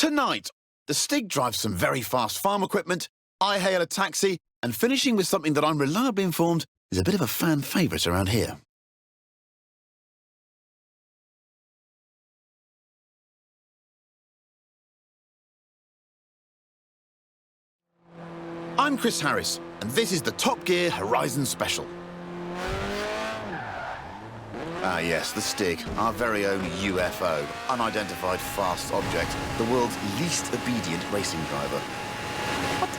Tonight, the Stig drives some very fast farm equipment, I hail a taxi, and finishing with something that I'm reliably informed is a bit of a fan favourite around here. I'm Chris Harris, and this is the Top Gear Horizon Special. Ah yes, the Stig, our very own UFO, unidentified fast object, the world's least obedient racing driver. What?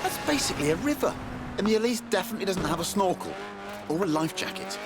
That's basically a river, and the Elise definitely doesn't have a snorkel or a life jacket.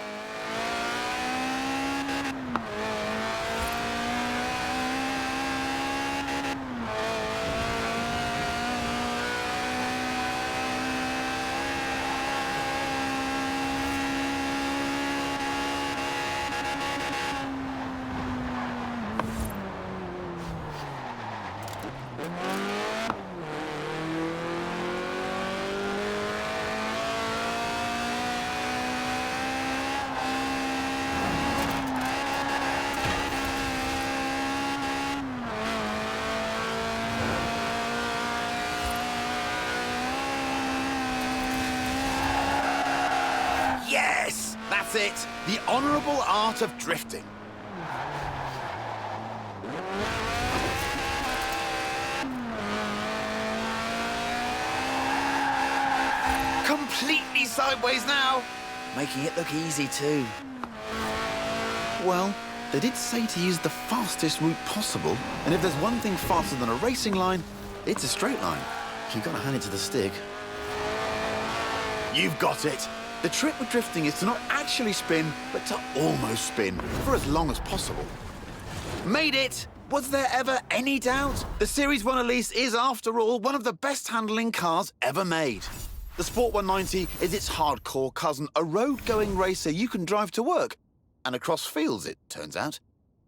Yes! That's it! The honourable art of drifting. Completely sideways now! Making it look easy too. Well, they did say to use the fastest route possible, and if there's one thing faster than a racing line, it's a straight line. You've got to hand it to the Stig. You've got it! The trick with drifting is to not actually spin, but to almost spin, for as long as possible. Made it! Was there ever any doubt? The Series 1 Elise is, after all, one of the best handling cars ever made. The Sport 190 is its hardcore cousin, a road-going racer you can drive to work, and across fields, it turns out.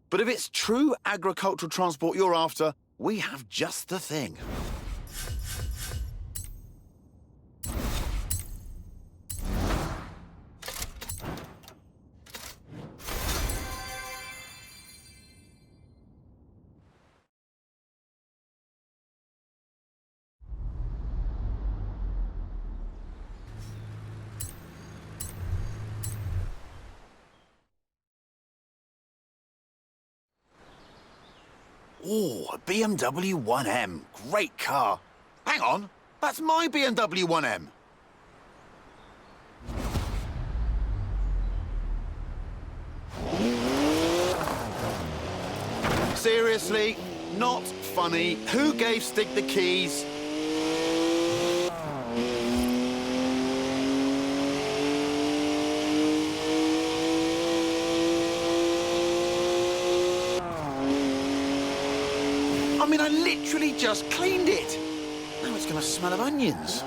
But if it's true agricultural transport you're after, we have just the thing. Oh, a BMW 1M. Great car. Hang on, that's my BMW 1M. Seriously, not funny. Who gave Stig the keys? I mean, I literally just cleaned it. Now it's going to smell of onions.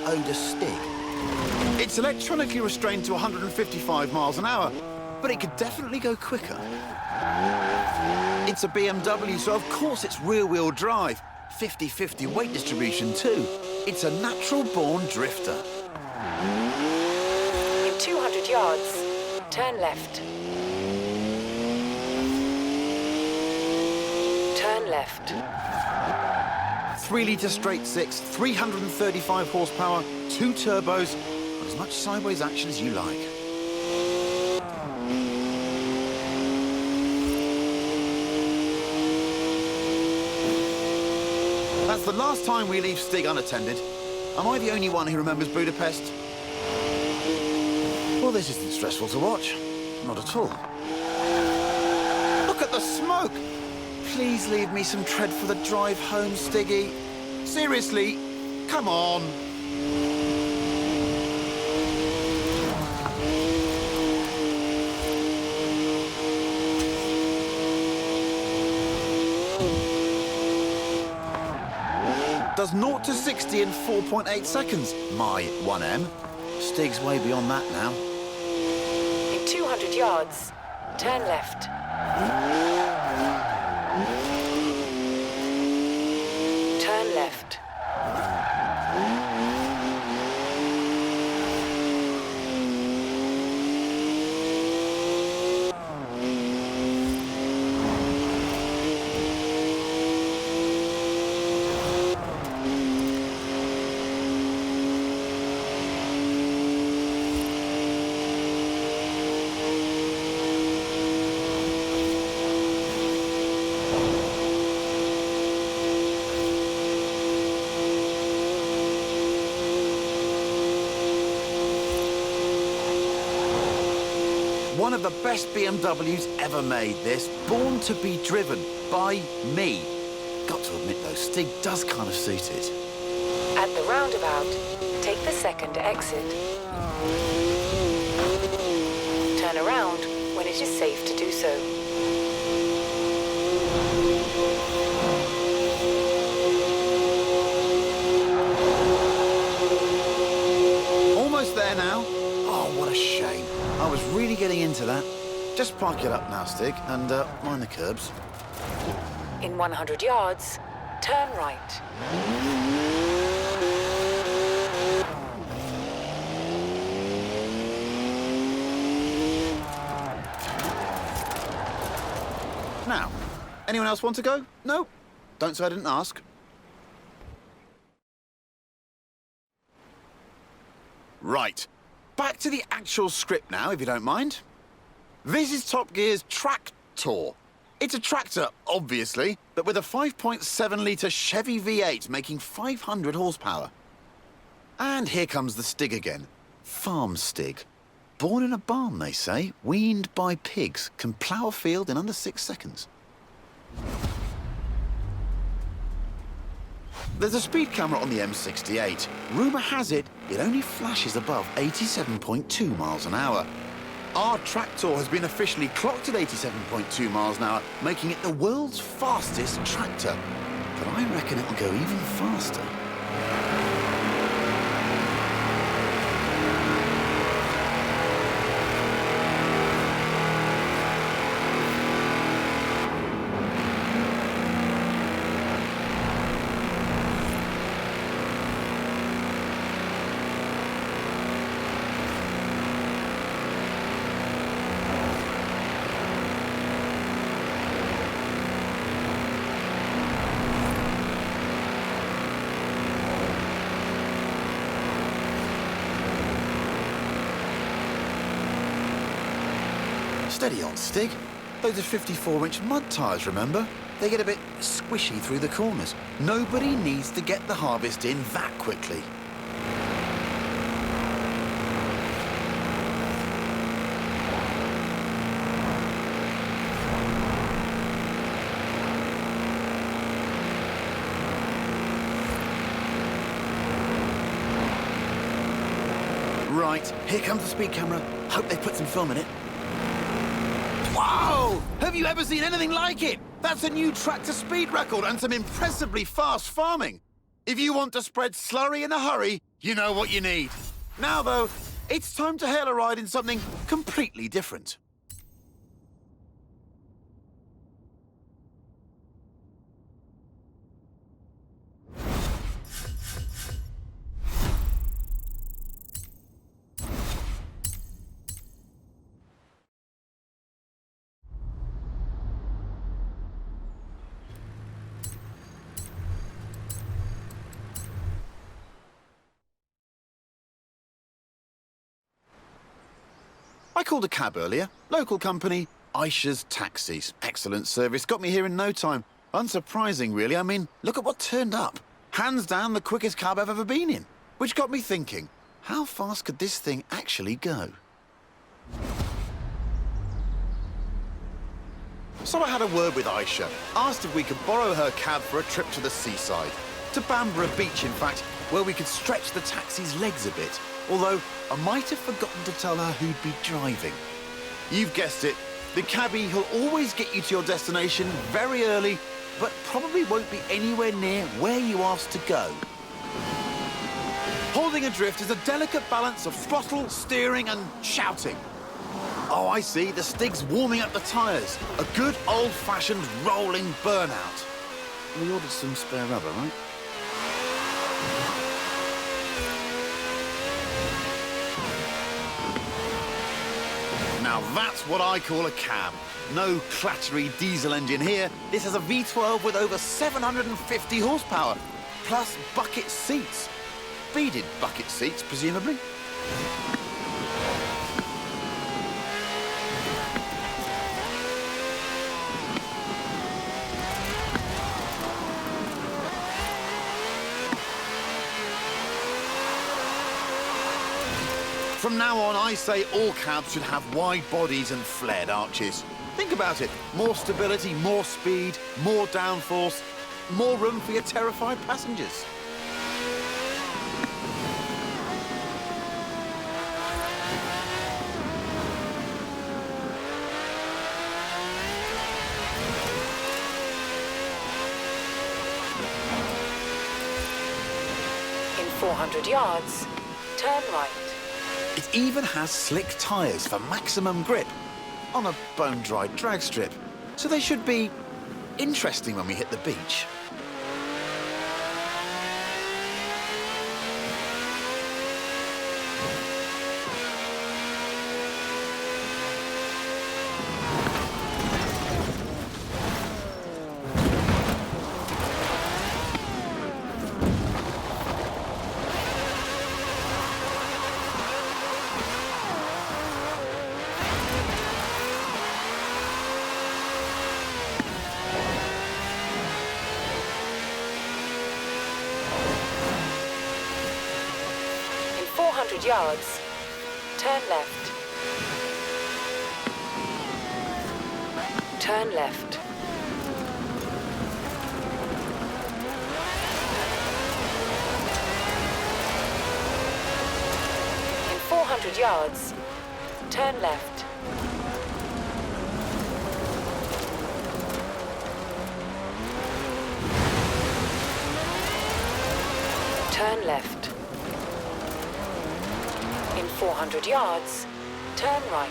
Ode to Stig. It's electronically restrained to 155 miles an hour, but it could definitely go quicker. It's a BMW, so of course it's rear-wheel drive. 50-50 weight distribution, too. It's a natural-born drifter. In 200 yards, turn left. Turn left. 3-litre straight six, 335 horsepower, 2 turbos, and as much sideways action as you like. That's the last time we leave Stig unattended. Am I the only one who remembers Budapest? Well, this isn't stressful to watch. Not at all. Look at the smoke! Please leave me some tread for the drive home, Stiggy. Seriously, come on. Does 0 to 60 in 4.8 seconds, my 1M. Stig's way beyond that now. In 200 yards, turn left. Turn left. One of the best BMWs ever made, this. Born to be driven by me. Got to admit, though, Stig does kind of suit it. At the roundabout, take the second exit. Turn around when it is safe to do so. Almost there now. Oh, what a shame. I was really getting into that. Just park it up now, Stig, and mind the curbs. In 100 yards, turn right. Now, anyone else want to go? No? Don't say I didn't ask. Right. Back to the actual script now, if you don't mind. This is Top Gear's Tractor. It's a tractor, obviously, but with a 5.7-litre Chevy V8 making 500 horsepower. And here comes the Stig again. Farm Stig. Born in a barn, they say, weaned by pigs, can plough a field in under 6 seconds. There's a speed camera on the M68. Rumour has it, it only flashes above 87.2 miles an hour. Our tractor has been officially clocked at 87.2 miles an hour, making it the world's fastest tractor. But I reckon it'll go even faster. Steady on, Stig. Those are 54-inch mud tyres, remember? They get a bit squishy through the corners. Nobody needs to get the harvest in that quickly. Right, here comes the speed camera. Hope they put some film in it. Whoa! Have you ever seen anything like it? That's a new tractor speed record and some impressively fast farming. If you want to spread slurry in a hurry, you know what you need. Now, though, it's time to hail a ride in something completely different. I called a cab earlier. Local company, Aisha's Taxis. Excellent service. Got me here in no time. Unsurprising, really. I mean, look at what turned up. Hands down the quickest cab I've ever been in. Which got me thinking, how fast could this thing actually go? So I had a word with Aisha. Asked if we could borrow her cab for a trip to the seaside. To Bamborough Beach, in fact, where we could stretch the taxi's legs a bit. Although, I might have forgotten to tell her who'd be driving. You've guessed it. The cabbie who'll always get you to your destination very early, but probably won't be anywhere near where you asked to go. Holding adrift is a delicate balance of throttle, steering, and shouting. Oh, I see. The Stig's warming up the tyres. A good old-fashioned rolling burnout. We ordered some spare rubber, right? Now that's what I call a cab. No clattery diesel engine here. This has a V12 with over 750 horsepower, plus bucket seats. Beaded bucket seats, presumably. From now on, I say all cabs should have wide bodies and flared arches. Think about it. More stability, more speed, more downforce, more room for your terrified passengers. In 400 yards, turn right. It even has slick tyres for maximum grip on a bone-dried drag strip. So they should be interesting when we hit the beach. In 400 yards, turn left. Turn left. In 400 yards, turn left. Turn left. In 400 yards, turn right.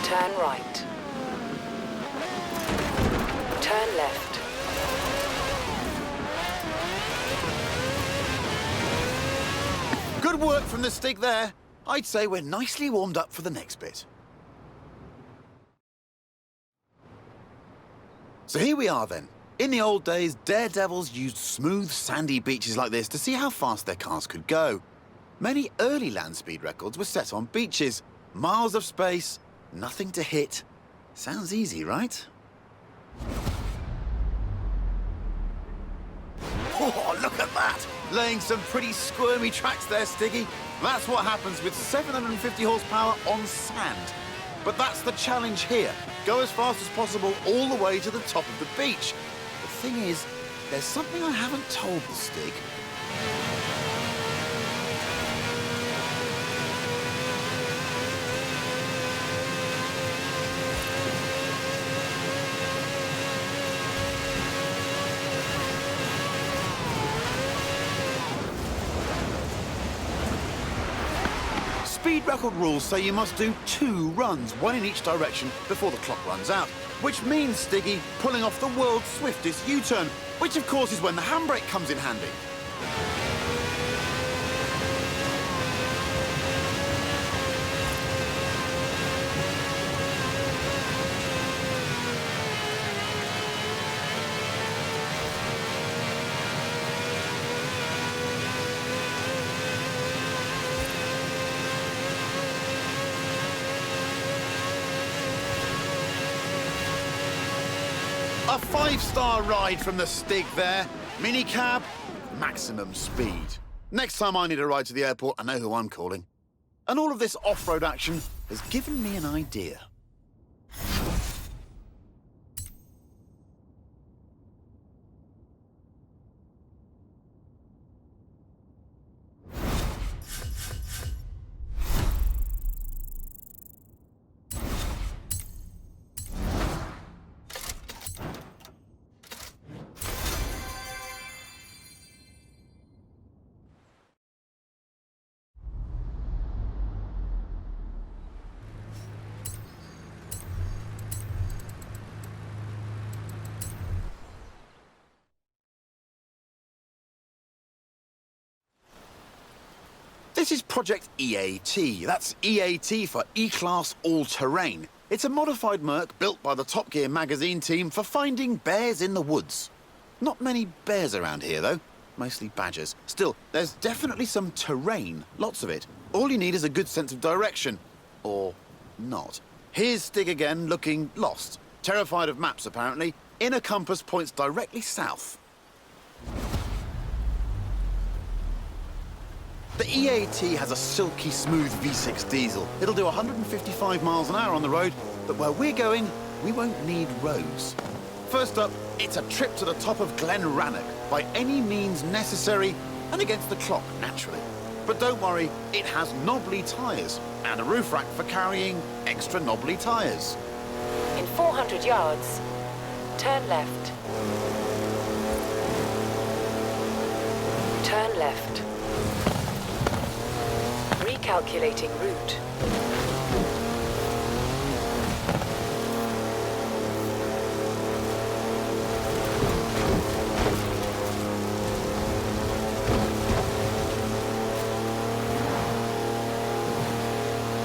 Turn right. Turn left. Good work from the Stig there. I'd say we're nicely warmed up for the next bit. So here we are then. In the old days, daredevils used smooth, sandy beaches like this to see how fast their cars could go. Many early land speed records were set on beaches. Miles of space, nothing to hit. Sounds easy, right? Oh, look at that! Laying some pretty squirmy tracks there, Stiggy. That's what happens with 750 horsepower on sand. But that's the challenge here. Go as fast as possible all the way to the top of the beach. The thing is, there's something I haven't told the Stig. Speed record rules say you must do 2 runs, one in each direction, before the clock runs out. Which means, Stiggy, pulling off the world's swiftest U-turn, which of course is when the handbrake comes in handy. A 5-star ride from the Stig there. Minicab, maximum speed. Next time I need a ride to the airport, I know who I'm calling. And all of this off-road action has given me an idea. This is Project EAT. That's EAT for E-Class All-Terrain. It's a modified Merc built by the Top Gear magazine team for finding bears in the woods. Not many bears around here, though. Mostly badgers. Still, there's definitely some terrain. Lots of it. All you need is a good sense of direction. Or not. Here's Stig again, looking lost. Terrified of maps, apparently. Inner compass points directly south. The EAT has a silky smooth V6 diesel. It'll do 155 miles an hour on the road, but where we're going, we won't need roads. First up, it's a trip to the top of Glen Rannoch by any means necessary and against the clock, naturally. But don't worry, it has knobbly tyres and a roof rack for carrying extra knobbly tyres. In 400 yards, turn left. Turn left. Recalculating route.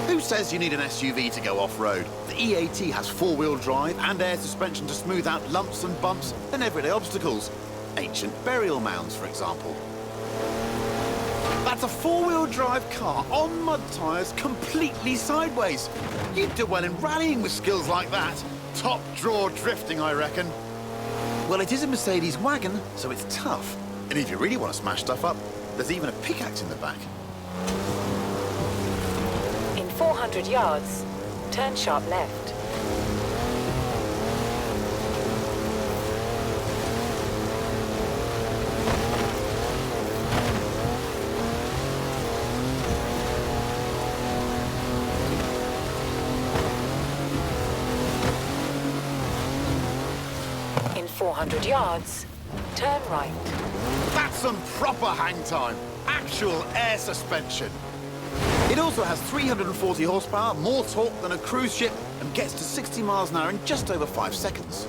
Who says you need an SUV to go off-road? The EAT has four-wheel drive and air suspension to smooth out lumps and bumps and everyday obstacles. Ancient burial mounds, for example. That's a four-wheel drive car on mud tyres completely sideways. You'd do well in rallying with skills like that. Top draw drifting, I reckon. Well, it is a Mercedes wagon, so it's tough. And if you really want to smash stuff up, there's even a pickaxe in the back. In 400 yards, turn sharp left. In 400 yards, turn right. That's some proper hang time. Actual air suspension. It also has 340 horsepower, more torque than a cruise ship, and gets to 60 miles an hour in just over 5 seconds.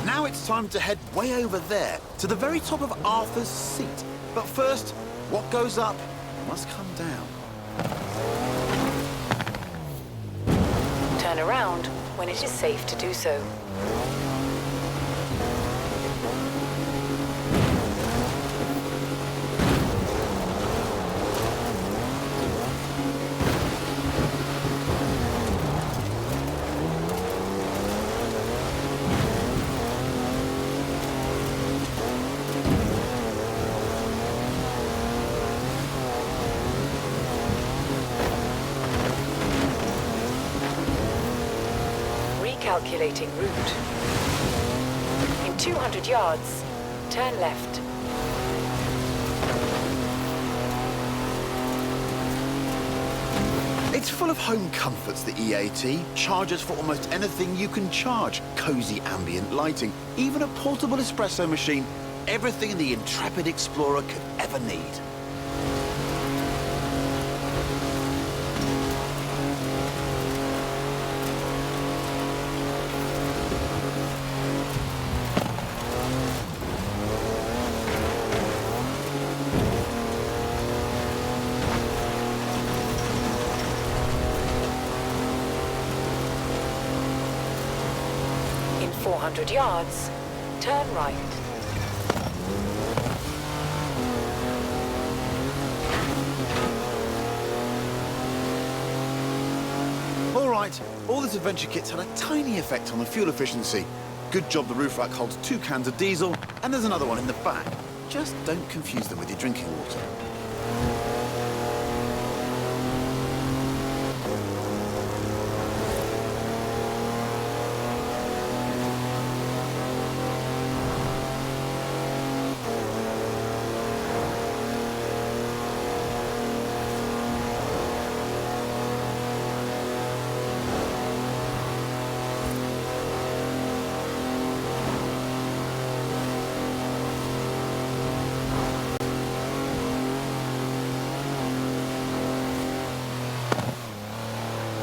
Now it's time to head way over there, to the very top of Arthur's Seat. But first, what goes up must come down. Turn around when it is safe to do so. Calculating route. In 200 yards, turn left. It's full of home comforts, the EAT. Chargers for almost anything you can charge. Cozy ambient lighting. Even a portable espresso machine. Everything the intrepid explorer could ever need. In 400 yards, turn right. All right, all this adventure kit's had a tiny effect on the fuel efficiency. Good job the roof rack holds 2 cans of diesel, and there's another one in the back. Just don't confuse them with your drinking water.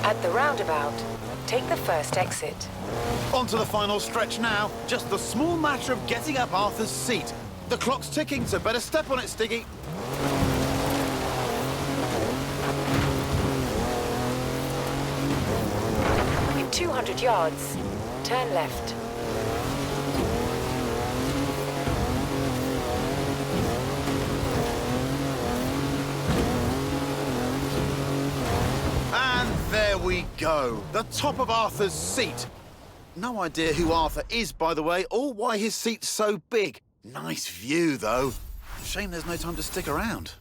At the roundabout, take the first exit. On to the final stretch now. Just the small matter of getting up Arthur's Seat. The clock's ticking, so better step on it, Stiggy. In 200 yards, turn left. go. The top of Arthur's seat. No idea who Arthur is, by the way, or why his seat's so big. Nice view, though. Shame there's no time to stick around.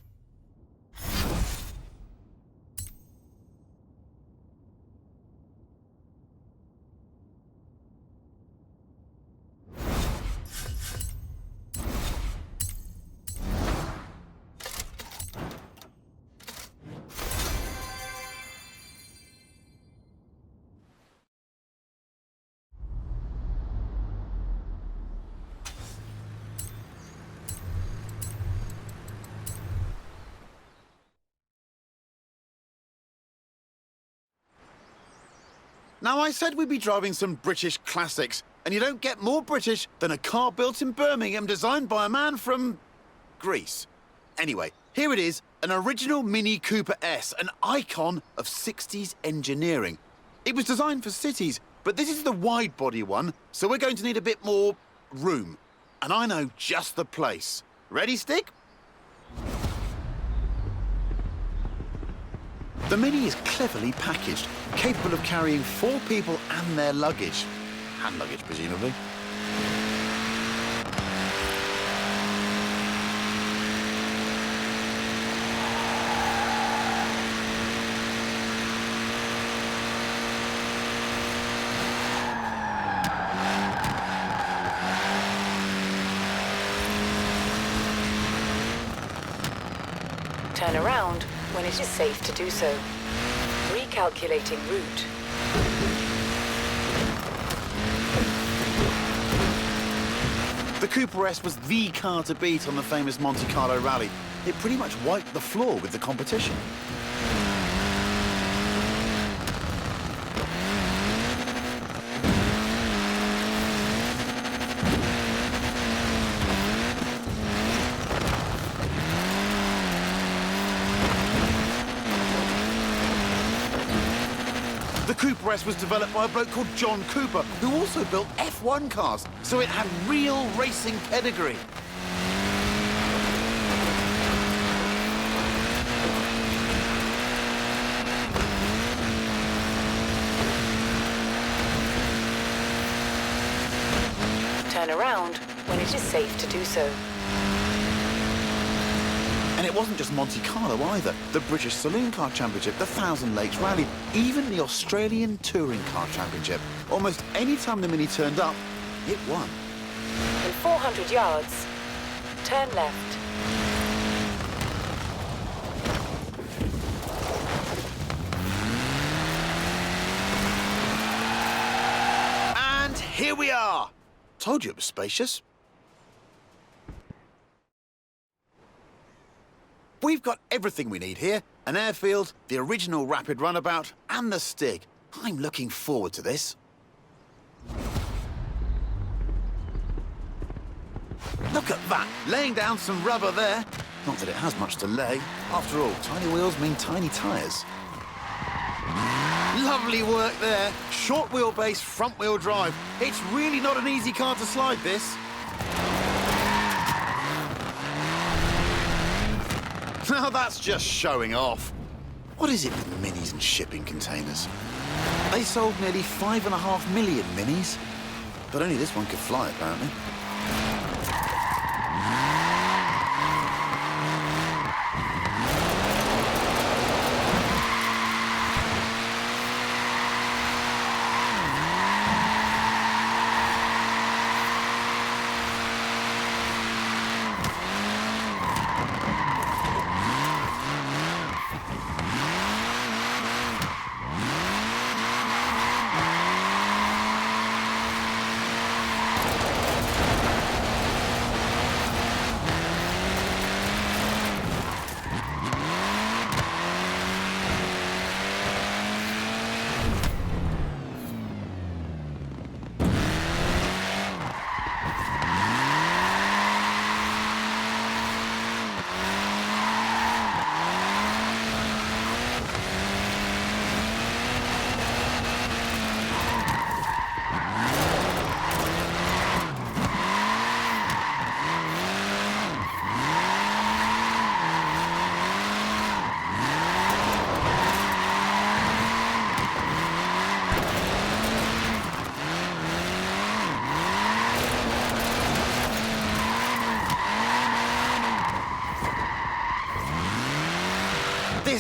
Now, I said we'd be driving some British classics, and you don't get more British than a car built in Birmingham designed by a man from Greece. Anyway, here it is, an original Mini Cooper S, an icon of 60s engineering. It was designed for cities, but this is the wide-body one, so we're going to need a bit more room. And I know just the place. Ready, Stig? The Mini is cleverly packaged, capable of carrying 4 people and their luggage. Hand luggage, presumably. Turn around when it is safe to do so. Recalculating route. The Cooper S was the car to beat on the famous Monte Carlo rally. It pretty much wiped the floor with the competition. The Cooper S was developed by a bloke called John Cooper, who also built F1 cars, so it had real racing pedigree. Turn around when it is safe to do so. And it wasn't just Monte Carlo either. The British Saloon Car Championship, the Thousand Lakes Rally, even the Australian Touring Car Championship. Almost any time the Mini turned up, it won. In 400 yards, turn left. And here we are. Told you it was spacious. We've got everything we need here. An airfield, the original rapid runabout, and the Stig. I'm looking forward to this. Look at that, laying down some rubber there. Not that it has much to lay. After all, tiny wheels mean tiny tyres. Lovely work there. Short wheelbase, front wheel drive. It's really not an easy car to slide, this. Now that's just showing off. What is it with minis and shipping containers? They sold nearly 5.5 million minis, but only this one could fly, apparently.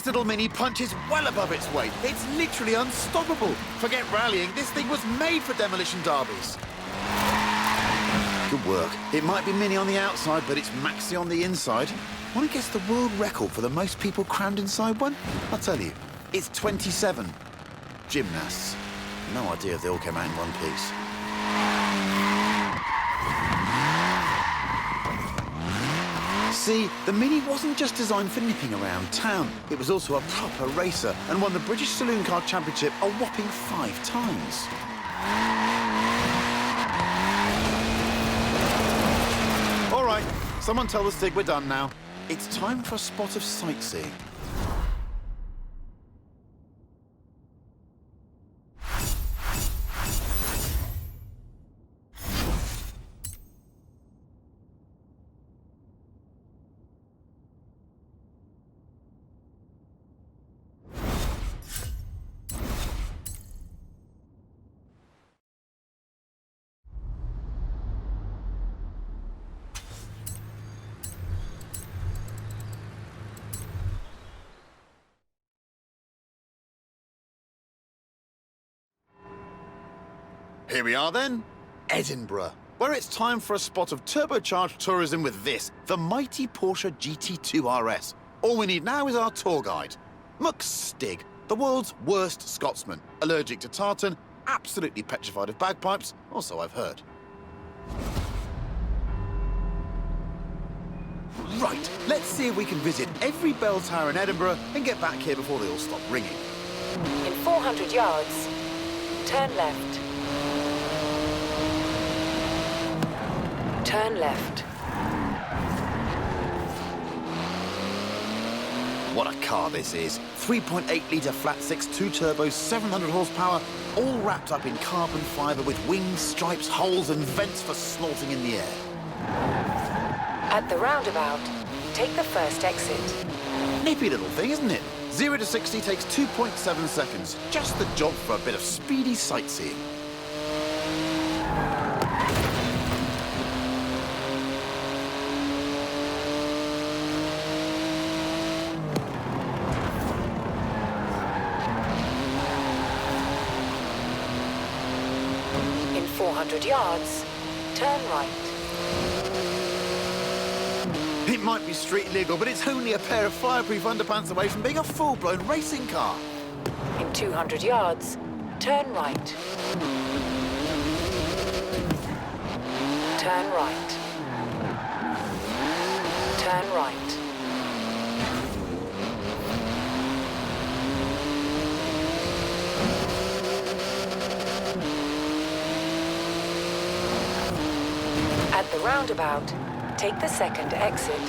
little Mini punches well above its weight. It's literally unstoppable. Forget rallying, this thing was made for demolition derbies. Good work. It might be Mini on the outside, but it's Maxi on the inside. Want to guess the world record for the most people crammed inside one? I'll tell you, it's 27. Gymnasts. No idea if they all came out in one piece. See, the Mini wasn't just designed for nipping around town. It was also a proper racer and won the British Saloon Car Championship a whopping 5 times. All right, someone tell the Stig we're done now. It's time for a spot of sightseeing. Here we are then, Edinburgh, where it's time for a spot of turbocharged tourism with this, the mighty Porsche GT2 RS. All we need now is our tour guide, Stig, the world's worst Scotsman, allergic to tartan, absolutely petrified of bagpipes, or so I've heard. Right, let's see if we can visit every bell tower in Edinburgh and get back here before they all stop ringing. In 400 yards, turn left. Turn left. What a car this is. 3.8-litre flat-six, 2-turbos, 700 horsepower, all wrapped up in carbon fibre with wings, stripes, holes and vents for snorting in the air. At the roundabout, take the first exit. Nippy little thing, isn't it? 0 to 60 takes 2.7 seconds. Just the job for a bit of speedy sightseeing. In 400 yards, turn right. It might be street legal, but it's only a pair of fireproof underpants away from being a full-blown racing car. In 200 yards, turn right. Turn right. Turn right. At the roundabout, take the second exit.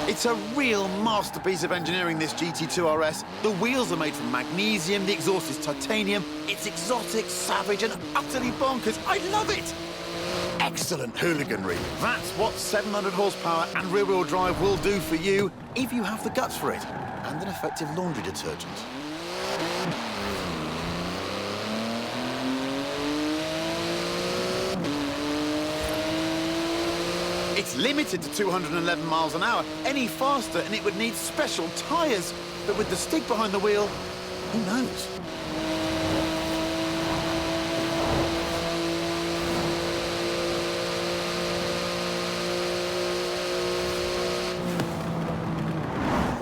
It's a real masterpiece of engineering, this GT2 RS. The wheels are made from magnesium, the exhaust is titanium. It's exotic, savage, and utterly bonkers. I love it! Excellent hooliganry. That's what 700 horsepower and rear-wheel drive will do for you if you have the guts for it, and an effective laundry detergent. It's limited to 211 miles an hour. Any faster and it would need special tyres. But with the Stig behind the wheel, who knows?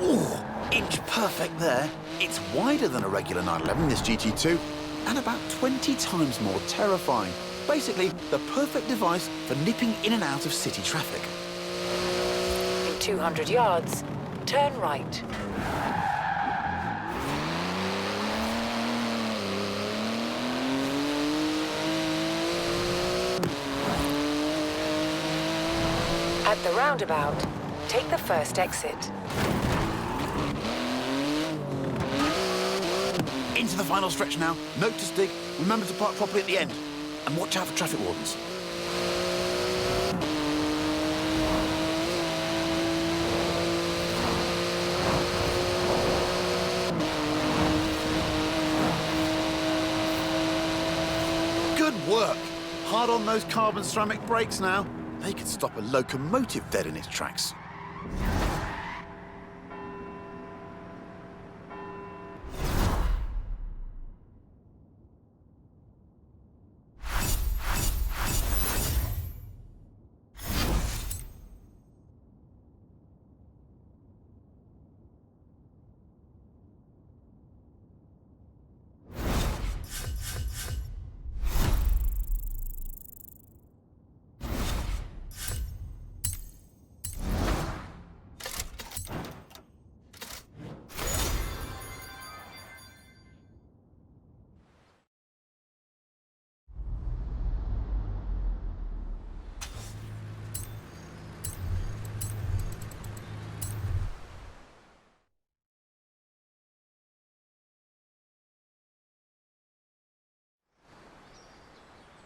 Ooh, inch perfect there. It's wider than a regular 911, this GT2, and about 20 times more terrifying. Basically, the perfect device for nipping in and out of city traffic. In 200 yards, turn right. At the roundabout, take the first exit. Into the final stretch now. Note to Stig, remember to park properly at the end. And watch out for traffic wardens. Good work. Hard on those carbon ceramic brakes now. They could stop a locomotive dead in its tracks.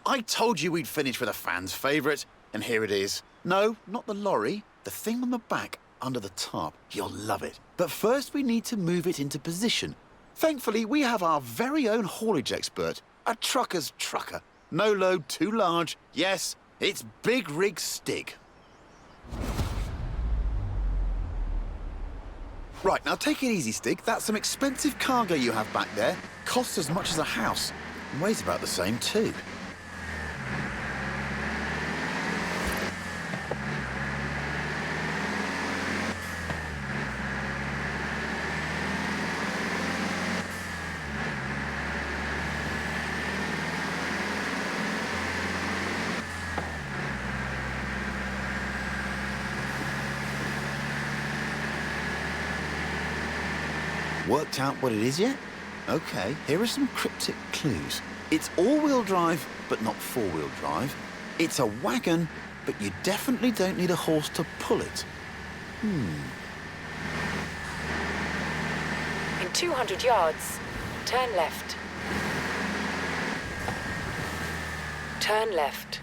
I told you we'd finish with a fan's favourite, and here it is. No, not the lorry. The thing on the back, under the tarp. You'll love it. But first we need to move it into position. Thankfully, we have our very own haulage expert. A trucker's trucker. No load too large. Yes, it's Big Rig Stig. Right, now take it easy, Stig. That's some expensive cargo you have back there. Costs as much as a house. And weighs about the same, too. Worked out what it is yet? Okay, here are some cryptic clues. It's all-wheel drive, but not four-wheel drive. It's a wagon, but you definitely don't need a horse to pull it. In 200 yards, turn left. Turn left.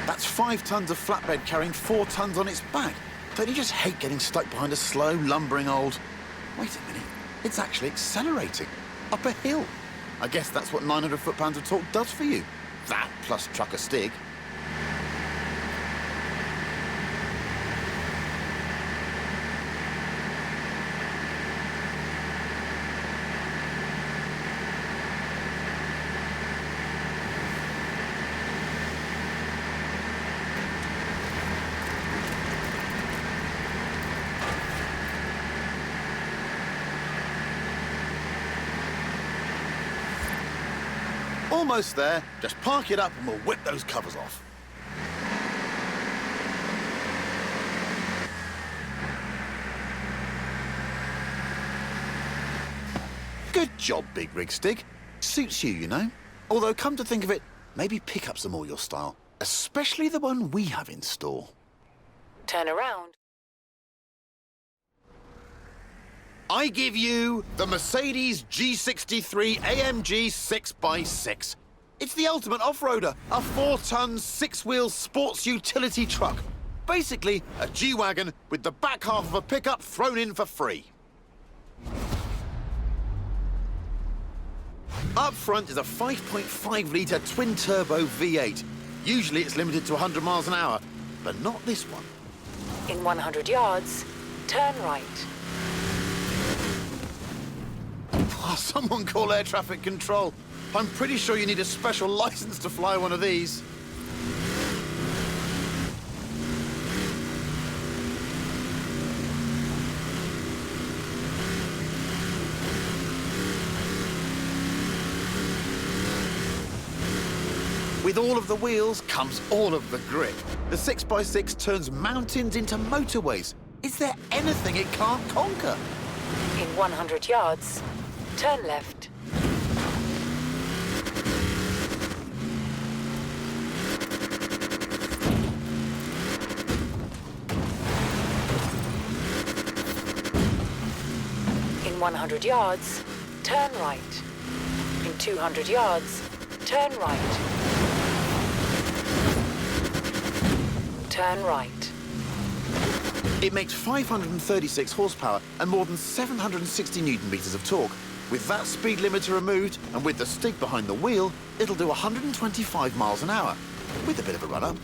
That's 5 tons of flatbed carrying 4 tons on its back. Don't you just hate getting stuck behind a slow, lumbering old... Wait a minute. It's actually accelerating. Up a hill. I guess that's what 900 foot-pounds of torque does for you. That plus trucker Stig. Almost there. Just park it up and we'll whip those covers off. Good job, Big Rig Stig. Suits you, you know. Although, come to think of it, maybe pickups are more your style. Especially the one we have in store. Turn around. I give you the Mercedes G63 AMG 6x6. It's the ultimate off-roader, a 4-ton, 6-wheel sports utility truck. Basically, a G-Wagon with the back half of a pickup thrown in for free. Up front is a 5.5-litre twin-turbo V8. Usually it's limited to 100 miles an hour, but not this one. In 100 yards, turn right. Oh, someone call air traffic control. I'm pretty sure you need a special license to fly one of these. With all of the wheels comes all of the grip. The 6x6 turns mountains into motorways. Is there anything it can't conquer? In 100 yards, turn left. In 100 yards, turn right. In 200 yards, turn right. Turn right. It makes 536 horsepower and more than 760 newton-meters of torque. With that speed limiter removed and with the Stig behind the wheel, it'll do 125 miles an hour, with a bit of a run-up.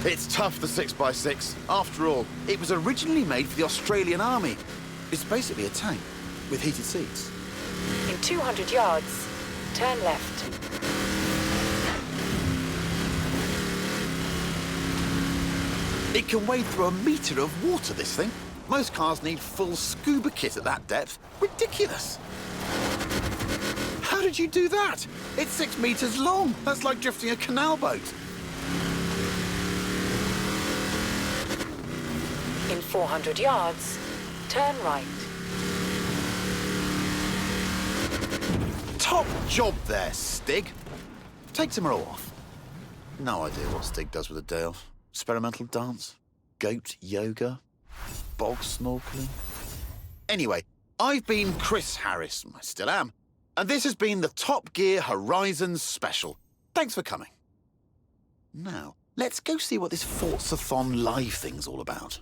It's tough, the 6x6. After all, it was originally made for the Australian Army. It's basically a tank with heated seats. In 200 yards, turn left. It can wade through a metre of water, this thing. Most cars need full scuba kit at that depth. Ridiculous. How did you do that? It's 6 metres long. That's like drifting a canal boat. In 400 yards, turn right. Top job there, Stig. Take tomorrow off. No idea what Stig does with a day off. Experimental dance? Goat yoga? Bog snorkeling? Anyway, I've been Chris Harris, I still am, and this has been the Top Gear Horizons special. Thanks for coming. Now, let's go see what this Forza-thon live thing's all about.